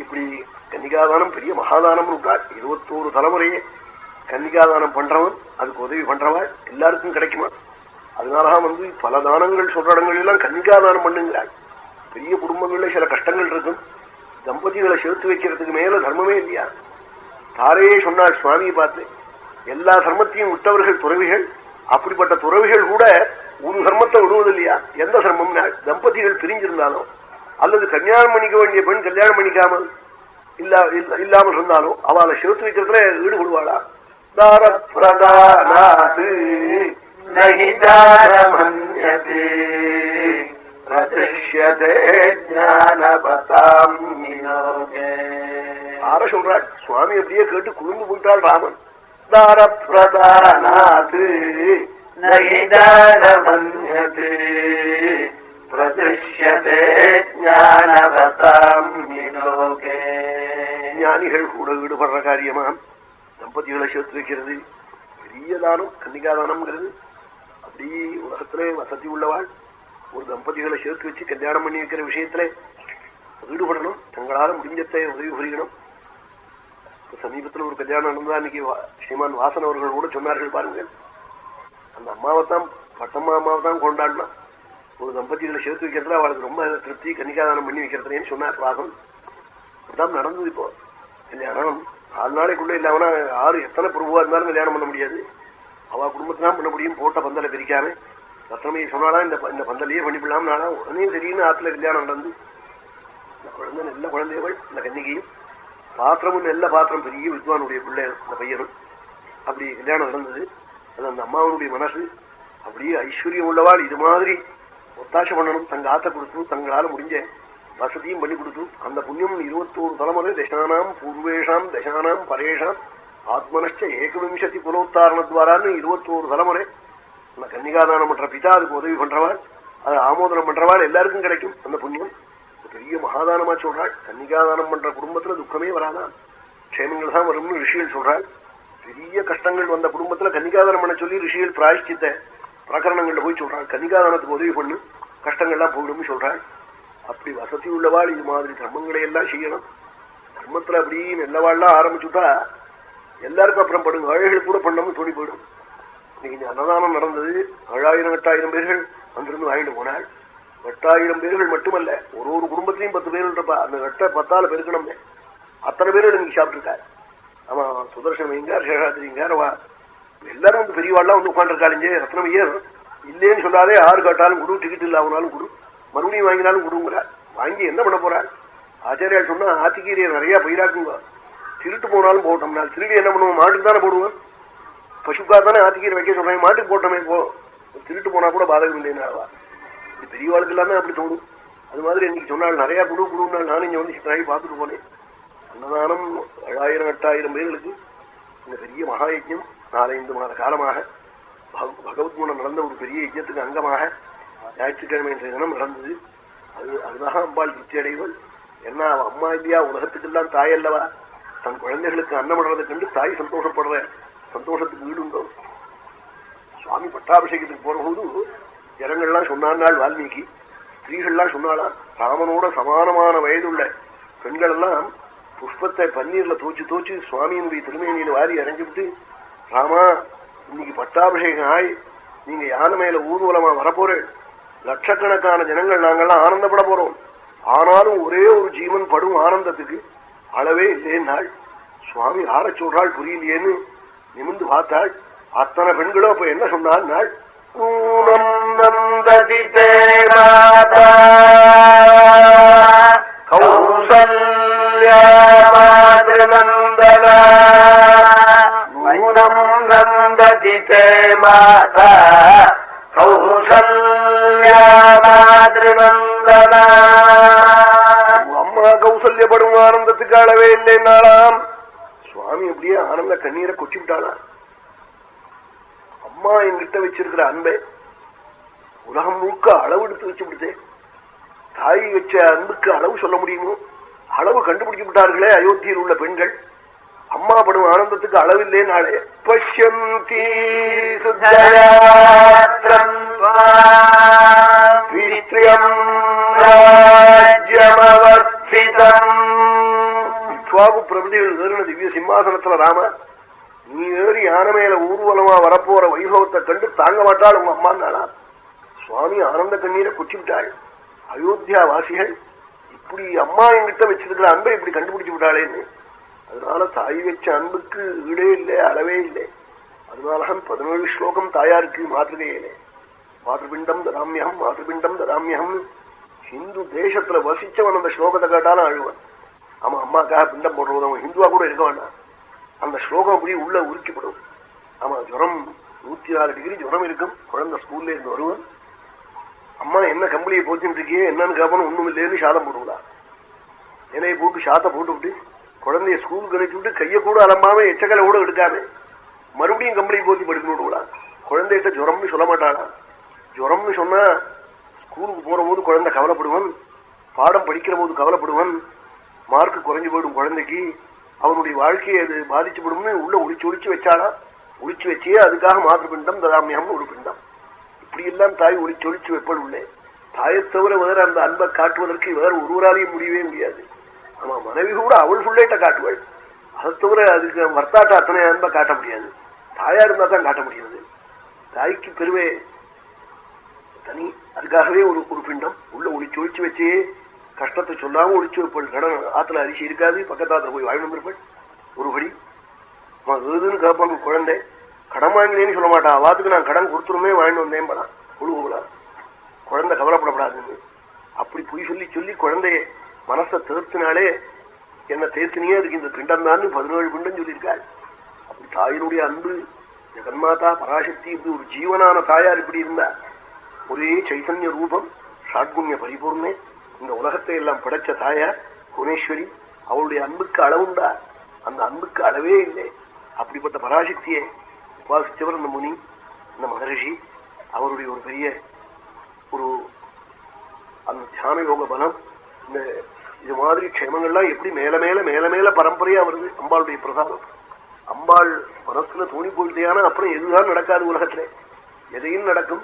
இப்படி கன்னிகாதானம் பெரிய மகாதானம் இருக்காள். 21 தலைமுறையே கன்னிகாதானம் பண்றவன், அதுக்கு உதவி பண்றவாள் எல்லாருக்கும் கிடைக்குமா? அதனாலதான் பல தானங்கள் சொல்ற இடங்கள் எல்லாம் கன்னிகாதானம் பண்ணுங்கிறாள். பெரிய குடும்பங்கள்ல சில கஷ்டங்கள் இருக்கும், தம்பதிகளை சேர்த்து வைக்கிறதுக்கு மேல தர்மமே இல்லையா? தாரையே சொன்னாள் சுவாமியை பார்த்து, எல்லா தர்மத்தையும் விட்டவர்கள் துறவிகள், அப்படிப்பட்ட துறவிகள் கூட ஒரு தர்மத்தை விடுவது இல்லையா? எந்த தர்மம்னா தம்பதிகள் பிரிஞ்சிருந்தாலும் அல்லது கல்யாணம் பண்ணிக்க வேண்டிய பெண் கல்யாணம் பண்ணிக்காமல் இல்லாமல் இருந்தாலும் அவளை சேர்த்து வைக்கிறதுல ஈடுபடுவாளா? ஆர சொல்றாள் சுவாமி அப்படியே கேட்டு குழுந்து போயிட்டாள் ராமன். தார பிரதானாத்து ஞானிகள் கூட ஈடுபடுற காரியமா தம்பதிகளை சேர்த்து வைக்கிறது பெரிய தானம், கன்னிகாதானம்ங்கிறது. அப்படி உலகத்திலே வசதி உள்ளவாள் ஒரு தம்பதிகளை சேர்த்து வச்சு கல்யாணம் பண்ணி வைக்கிற விஷயத்துல ஈடுபடணும், தங்களால முடிஞ்சத்தை உதவி புரியணும். சமீபத்தில் ஒரு கல்யாணம் நடந்தா அன்னைக்கு ஸ்ரீமான் வாசன் அவர்கள் கூட சொன்னார்கள் பாருங்க, அந்த அம்மாவைத்தான் பட்டம்மா அம்மாவைத்தான் கொண்டாடினா ஒரு தம்பதிகளை சேர்த்து வைக்கிறதுல அவளுக்கு ரொம்ப திருப்தி, கன்னிகாதானம் பண்ணி வைக்கிறதுன்னு சொன்னார் வாசன். அப்படிதான் நடந்தது. இப்போ கல்யாணம் 4 நாளைக்குள்ள இல்லாமனா யாரு எத்தனை பிரபுவா இருந்தாலும் கல்யாணம் பண்ண முடியாது, அவ குடும்பத்தான் பண்ண முடியும். போட்ட பந்தலை பிரிக்காம ரத்னமையை சொன்னாலாம் இந்த பந்தலையே பண்ணிவிடலாம் நாளா உடனே சரின்னு ஆத்துல கல்யாணம் நடந்து இந்த குழந்தை நல்ல குழந்தைகள், இந்த கன்னிகையும் பாத்திரமும் நல்ல பாத்திரம், பெரிய வித்வானுடைய பிள்ளை அந்த பையனும். அப்படி கல்யாணம் நடந்தது. அது அந்த அம்மாவனுடைய மனசு அப்படியே ஐஸ்வர்யம் உள்ளவாள் இது மாதிரி ஒத்தாசை பண்ணணும், தங்க ஆத்த கொடுத்து தங்களால முடிஞ்ச வசதியும் பண்ணி கொடுத்து அந்த புண்ணியம் 21 தலைமுறை தசானாம் பூர்வேஷாம் தசானாம் பரேஷாம் ஆத்மனஷ்ட ஏகவிம்சதி புலோத்தாரணத்வாரான்னு 21 தலைமுறை அந்த கன்னிகாதானம் பண்ற பிதா அதுக்கு உதவி பண்றவாள், அதை ஆமோதனம் பண்றவாள் எல்லாருக்கும் கிடைக்கும் அந்த புண்ணியம். பெரிய மகாதானமா சொல்றாள். கன்னிகாதானம் பண்ற குடும்பத்துல துக்கமே வராதான், க்ஷேமங்கள் தான் வரும்னு ரிஷிகள் சொல்றாள். பெரிய கஷ்டங்கள் வந்த குடும்பத்துல கன்னிகாதானம் பண்ண சொல்லி ரிஷிகள் பிராயஷ்சித்த பிரகரணங்கள்ல போய் சொல்றாள், கன்னிகாதானத்துக்கு உதவி பண்ணு கஷ்டங்கள்லாம் போயிடும் சொல்றாள். அப்படி வசதி உள்ளவாள் இது மாதிரி தர்மங்களை எல்லாம் செய்யணும். தர்மத்துல அப்படி நல்லவாள்லாம் ஆரம்பிச்சுட்டா எல்லாருக்கும் அப்புறம் படுங்க, ஏழைகள் கூட பண்ணணும்னு தோணி போயிடும். இன்னைக்கு அன்னதானம் நடந்தது, 7000 8000 பேர்கள் வந்திருந்து வாங்கிட்டு போனாள். 8000 பேர்கள் மட்டுமல்ல, ஒரு குடும்பத்திலையும் 10 பேர் இருப்பா. அந்த 8 10 பெருக்கணும்னு அத்தனை பேர்கள் இன்னைக்கு சாப்பிட்டுருக்காரு. ஆமா, சுதர்சனம் எங்கார், சேஷாத்திரிங்கார், எல்லாரும் பெரியவாள்லாம் வந்து உட்காந்துருக்காளுங்க. ரத்னமையர் இல்லேன்னு சொல்லாதே, யாரு கேட்டாலும் கொடு, டிக்கெட் இல்லாமனாலும் கொடு, மறுபடியும் வாங்கினாலும் கொடுங்கிறார். வாங்கி என்ன பண்ண போறாள்? ஆச்சாரியால் சொன்னா ஆத்திக்கீரையை நிறைய பயிராக்குங்க, திருட்டு போனாலும் போட்டோம்னா திருடி என்ன பண்ணுவோம்? மாட்டுக்கு தானே போடுவோம், பசுக்கா தானே ஆத்திக்கீரை வைக்க சொல்றேன், மாட்டுக்கு போட்டோமே போ, திருட்டு போனா கூட பாதகம் இல்லைன்னாவா? இது பெரியவாளுக்கு எல்லாமே அப்படி தோணும். அது மாதிரி இன்னைக்கு சொன்னால் நிறைய குடுனால் நானும் இங்க வந்து சித்தராகி பார்த்துட்டு போனேன். அன்னதானம் 7000 8000 பேர்களுக்கு இந்த பெரிய மகாயஜ்யம் 4-5 மாத காலமாக பகவத் குணம் நடந்த ஒரு பெரிய யஜ்யத்துக்கு அங்கமாக ஞாயிற்றுக்கிழமை என்ற தினம் நடந்தது. அதுதான் அம்பாள் திருப்தி அடைவள். ஏன்னா அம்மா இல்லையா, உலகத்துக்கெல்லாம் தாய் அல்லவா, தன் குழந்தைகளுக்கு அன்னம் பண்றதை கண்டு தாய் சந்தோஷப்படுற சந்தோஷத்துக்கு ஈடுண்டோ. சுவாமி பட்டாபிஷேகத்துக்கு போறபோது ஜனங்கள்லாம் சொன்னாள், வால்மீகி ஸ்திரீகள்லாம் சொன்னாலாம், ராமனோட சமானமான வயதுள்ள பெண்கள் எல்லாம் புஷ்பத்தை பன்னீர்ல தோச்சு சுவாமியினுடைய திருமேனியில வாரி அரைஞ்சுவிட்டு, ராமா இன்னைக்கு பட்டாபிஷேகம் ஆய் நீங்க யானை மேல ஊர்வலமா வரப்போறேன், லட்சக்கணக்கான ஜனங்கள் நாங்கள்லாம் ஆனந்தப்பட போறோம், ஆனாலும் ஒரே ஒரு ஜீவன் படும் ஆனந்தத்துக்கு அளவே இல்லைன்னாள். சுவாமி ஆர சொல்றாள் புரியலையேன்னு நிமிந்து பார்த்தாள். அத்தனை பெண்களும் அப்ப என்ன சொன்னாள்? அம்மா கௌசல்யப்படும் ஆனந்தத்துக்கு அளவே இல்லைன்னாலாம். சுவாமி அப்படியே ஆனந்த கண்ணீரை கொச்சி விட்டாளாம். அம்மா என்கிட்ட வச்சிருக்கிற அன்பை உலகம் முழுக்க அளவு எடுத்து வச்சு விடுதே. தாய் வச்ச அன்புக்கு அளவு சொல்ல முடியுமோ? அளவு கண்டுபிடிச்சு விட்டார்களே அயோத்தியில் உள்ள பெண்கள். அம்மா படும் ஆனந்தத்துக்கு அளவில்லே நாளே. பஷ்யந்தி ராஜ்யமவர்த்திதம் இக்ஷ்வாகு பிரபதிகள் ஏறின திவ்ய சிம்மாசனத்துல ராம நீ ஏறி யானை மேல ஊர்வலமா வரப்போற வைபவத்தை கண்டு தாங்க மாட்டாள் உங்க அம்மான்னாளா. சுவாமி ஆனந்த கண்ணீரை குச்சிவிட்டாள். அயோத்தியா வாசிகள் இப்படி அம்மா என்கிட்ட வச்சிருக்கிற அன்பை இப்படி கண்டுபிடிச்சு விட்டாளேன்னு. அதனால தாய் வச்ச அன்புக்கு ஈடே இல்லை, அளவே இல்லை. அதனாலதான் 17 ஸ்லோகம் தாயாருக்கு மாத்திருக்கையிலே. மாதபிண்டம் தராமியம் மாதபிண்டம் தராமியம். ஹிந்து தேசத்துல வசிச்சவன் அந்த ஸ்லோகத்தை கேட்டாலும் அழுவன். ஆமா, அம்மாக்காக பிண்டம் போடுறவன் ஹிந்துவா கூட இருக்க வேண்டாம். அந்த ஸ்லோகம் அப்படி உள்ள உருக்கிப்படும். ஆமா, ஜுரம் 104 டிகிரி ஜுரம் இருக்கும். குழந்தை ஸ்கூல்ல இருந்து வருவன். அம்மா என்ன கம்பளியை போச்சுட்டு இருக்கியே என்னன்னு கேப்பனும் ஒண்ணும் இல்லைன்னு சாதம் போடுவதா. இலையை போட்டு சாத்தை போட்டு விட்டு குழந்தைய ஸ்கூலுக்கு அனுப்பிச்சு விட்டு கையை கூட அலம்பாம எச்சக்கலை கூட எடுக்காம மறுபடியும் கம்பளியை போத்தி படுக்கணும் விடுவா. குழந்தைகிட்ட ஜுரம்னு சொல்ல மாட்டாளா. ஜுரம்னு சொன்னா ஸ்கூலுக்கு போற போது குழந்தை கவலைப்படுவன், பாடம் படிக்கிற போது கவலைப்படுவன், மார்க்கு குறைஞ்சு போயிடும் குழந்தைக்கு, அவனுடைய வாழ்க்கையை அது பாதிச்சுப்படும்னு உள்ள ஒளிச்சு வச்சாளா. ஒளிச்சு வச்சே அதுக்காக மாதபிண்டம் ததாமியம்னு ஒரு பிண்டம். இப்படி எல்லாம் தாய் ஒளிச்சு வைப்பல் உள்ளே. தாயை தவிர வேற அந்த அன்பை காட்டுவதற்கு வேற ஒருவராலையும் முடியவே முடியாது. ஆமா, மனைவி கூட அவள் புள்ளைட்ட காட்டுவாள். அதை தவிர அதுக்கு வர்த்தாட்ட அத்தனை அன்பை காட்ட முடியாது. தாயா இருந்தா தான் காட்ட முடியாது. தாய்க்கு பெருவே தனி. அதுக்காகவே ஒரு பிண்டம் உள்ள ஒளிச்சு வச்சே கஷ்டத்தை சொல்லாம ஒளிச்சு வைப்பள். கடன் ஆத்துல அரிசி இருக்காது, பக்கத்தாத்துல போய் வாங்கி வந்திருப்பள். ஒருபடி ஏதுன்னு கேட்பாங்க. குழந்தை கடன் வாங்கினேன்னு சொல்ல மாட்டான். அவாத்துக்கு நான் கடன் கொடுத்துருமே வாங்கிட்டு வந்தேன் படா குழுவுகளா. குழந்தை கவலைப்படப்படாதுன்னு அப்படி பொய் சொல்லி குழந்தைய மனசை தேர்த்தினாலே என்ன தேர்த்தினியே அதுக்கு இந்த பிண்டம் தான் 17 பிண்டம் சொல்லியிருக்காள். அப்படி தாயினுடைய அன்பு ஜெகன்மாதா பராசக்தி இப்படி ஒரு ஜீவனான தாயார் இப்படி இருந்தா. ஒரே சைத்தன்ய ரூபம், ஷாட்குண்ய பரிபூர்ணே, இந்த உலகத்தை எல்லாம் படைச்ச தாயார் புவனேஸ்வரி. அவளுடைய அன்புக்கு அளவுண்டா? அந்த அன்புக்கு அளவே இல்லை. அப்படிப்பட்ட பராசக்தியை உபாசித்தவர் இந்த முனி, இந்த மகரிஷி. அவருடைய ஒரு பெரிய ஒரு அந்த தியான யோக பலம். இந்த இது மாதிரி க்ஷேமங்கள்லாம் எப்படி மேல மேல மேல மேல பரம்பரையா வருது. அம்பாளுடைய பிரசாதம். அம்பாள் மனசுல தோணி போயிட்டேயான அப்புறம் எதுதான் நடக்காது உலகத்துல, எதையும் நடக்கும்.